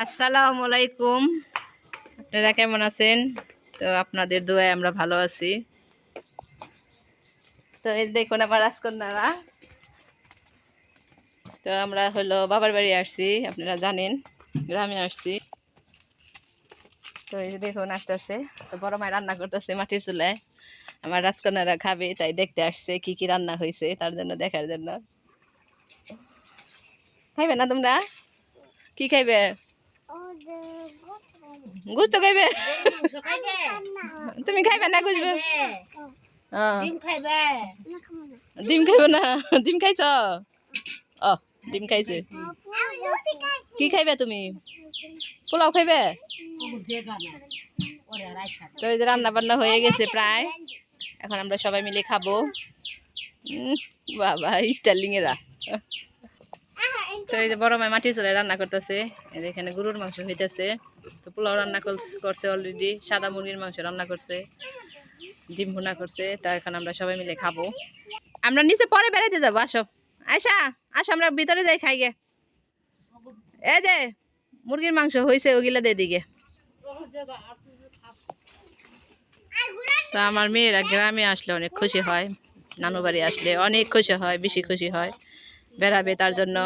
আসসালামু আলাইকুম। আপনারা কেমন আছেন? তো আপনাদের দোয়ায় আমরা ভালো আছি। তো এই দেখুন আমার রাজকন্যারা। তো আমরা হলো বাবার বাড়ি আসছি, আপনারা জানেন গ্রামে আসছি। তো এই যে দেখুন আসতেছে, তো বড় মায় রান্না করতেছে মাটির চুলায়। আমার রাজকন্যারা খাবে তাই দেখতে আসছে কি কি রান্না হয়েছে, তার জন্য দেখার জন্য। খাইবে না তোমরা? কি খাইবে? গুস্ত খাইবে? তুমি খাইবে না গুস্ত? ডিম খাইবে না? ডিম খাইছ? ও ডিম খাইছে। কি খাইবে তুমি? পোলাও খাইবে? তো এই যে রান্না বান্না হয়ে গেছে প্রায়, এখন আমরা সবাই মিলে খাবো। বাবা স্টাইলিং এরা। তো এই যে বড় মায় মাটির চুলায় রান্না করতেছে। এখানে গরুর মাংস হইতেছে। তো পোলাও রান্না করছে অলরেডি, সাদা মুরগির মাংস রান্না করছে, ডিম ভুনা করছে। তা এখন আমরা সবাই মিলে খাবো। আমরা নিচে পরে বেড়াইতে যাবো, আসো আয়সা আসো, আমরা ভিতরে যাই খাই গে। এই যে মুরগির মাংস হয়েছে, ওগুলা দিয়ে দিকে। তো আমার মেয়েরা গ্রামে আসলে অনেক খুশি হয়, নানু বাড়ি আসলে অনেক খুশি হয়, বেশি খুশি হয়, বেড়াবে তার জন্য।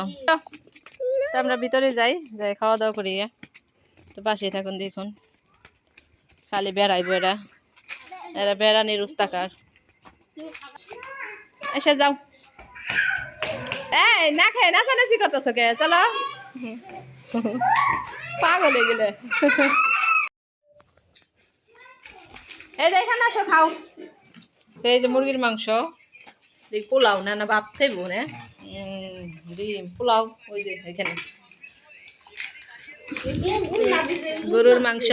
তো আমরা ভিতরে যাই, খাওয়া দাওয়া করি। তো পাশে থাকুন, দেখুন খালি বেড়াইবো এরা, এরা বেড়ানির উস্তাকার। এসে যাও, এই না খেয়ে নাচানাচি করতেছ কে? চলো, পাগল হয়ে গেলে। এই যে এখানে আসো খাও। এই যে মুরগির মাংস, পোলাও না না ভাত খাইব না, ডিম পোলাও, ওই যে এখানে গরুর মাংস,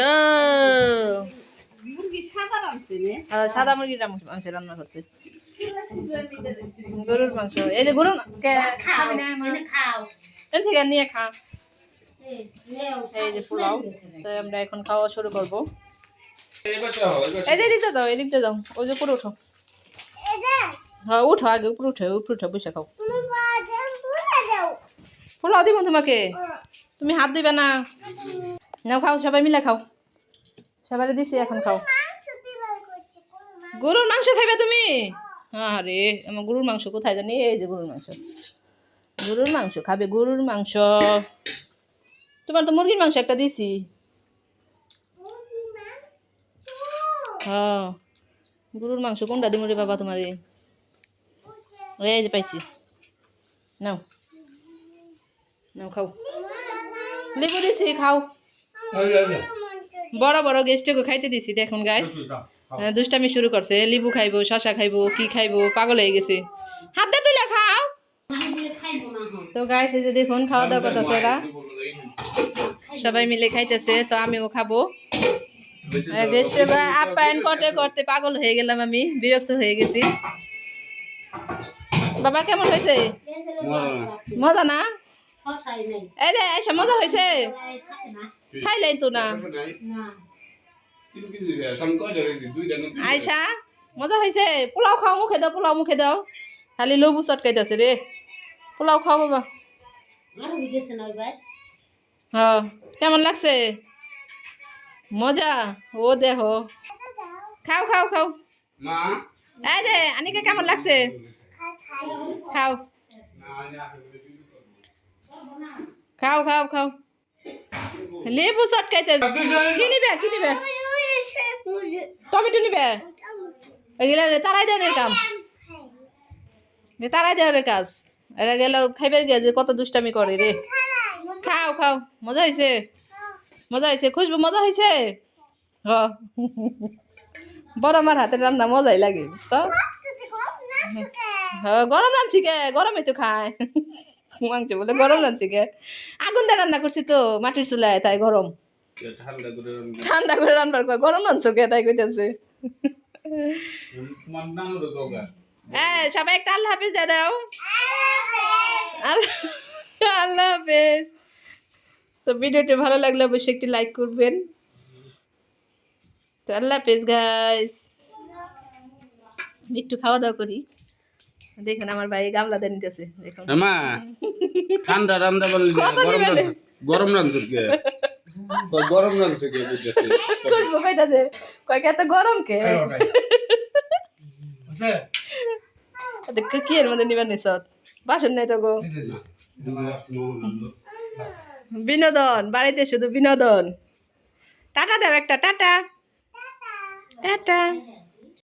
সাদা মুরগির মাংস রান্না করছে। গরুর মাংস, এই যে গরু থেকে নিয়ে খা। এই যে পোলাও। তো আমরা এখন খাওয়া শুরু করবো। এই যে এদিকটা দাও, এদিকটা দাও, ওই যে উপরে উঠো। হ্যাঁ উঠো, আগে উপরে উঠো, উপরে উঠো, বসে খাও। পোলাও দিব তোমাকে, তুমি হাত দিবে না। নাও খাও, সবাই মিলে খাও, সবাই দিছি, এখন খাও। গরুর মাংস খাইবে তুমি? হ্যাঁ রে, আমার গরুর মাংস কোথায় জানি? এই যে গরুর মাংস, গরুর মাংস খাবে, গরুর মাংস। তোমার তো মুরগির মাংস একটা দিছি। হ্যাঁ গরুর মাংস কোনটা দিমু রে বাবা তোমারে? এই যে পাইছি, নাও নাও খাও, লেবু দিছি খাও। বড় বড় গেস্টকে খাইতে দিছি। দেখুন গাইস, দুষ্টামি শুরু করছে, লেবু খাইবো, শশা খাইবো, কি খাইবো, পাগল হয়ে গেছে। হাত দিয়ে তুলে খাও। তো গাইস এই যে দেখুন খাওয়া দাওয়া করতেছে এরা, সবাই মিলে খাইতেছে। তো আমিও খাবো। গেস্টের আপ্যায়ন করতে করতে পাগল হয়ে গেলাম, আমি বিরক্ত হয়ে গেছি। বাবা কেমন হয়েছে? মজা না? এই রে আয়সা, মজা হয়েছে? খাইলেন তো না আয়সা? মজা হয়েছে? পোলাও খাও, মুখে দাও, পোলাও মুখে দাও। খালি লেবু চটকাইতেছে রে। পোলাও খাও বাবা। হ্যাঁ কেমন লাগছে? মজা? ও দেখো, খাও খাও খাও। এই রে আনিকা কেমন লাগছে? খাও খাও খাও খাও। লেবু চটকাইতে। কি নিবে, কি নিবে? টমেটো নিবে? এগুলা তারাই দেওয়ার কাম, তারাই দেওয়ার কাজ। এরা গেল খাইবার গিয়ে যে কত দুষ্টামি করে রে। খাও খাও, মজা হয়েছে? মজা হয়েছে? খুশবু মজা হয়েছে? হ, বড় আমার হাতের রান্না মজাই লাগে, বুঝছো? হ্যাঁ গরম রাঁধছি কে, গরমে তো খায় মাংস বলে গরম রাঁধছি কে। আগুন দিয়ে রান্না করছি তো মাটির চুলায়, তাই গরম। ঠান্ডা করে রান্নার কয় গরম রাঁধছো কে, তাই কইতেছে। সবাই একটা আল্লাহ হাফিজ দিয়ে দাও। আল্লাহ হাফিজ। তো ভিডিওটি ভালো লাগলে অবশ্যই একটি লাইক করবেন। তো আল্লাহ হাফিজ গাইস। একটু খাওয়া দাওয়া করি। দেখুন আমার ভাই গামলা দিয়ে নিতেছে, দেখুন। ঠান্ডা রান্না বললি গরম রান্না গরম রাখছে কে বুঝতেছে খুশবু কইতাছে কয় এত গরম কে কি এর মধ্যে নিবার নিছ বাসন নাই তো গো বিনোদন বাড়িতে শুধু বিনোদন টাটা দেব একটা টাটা টাটা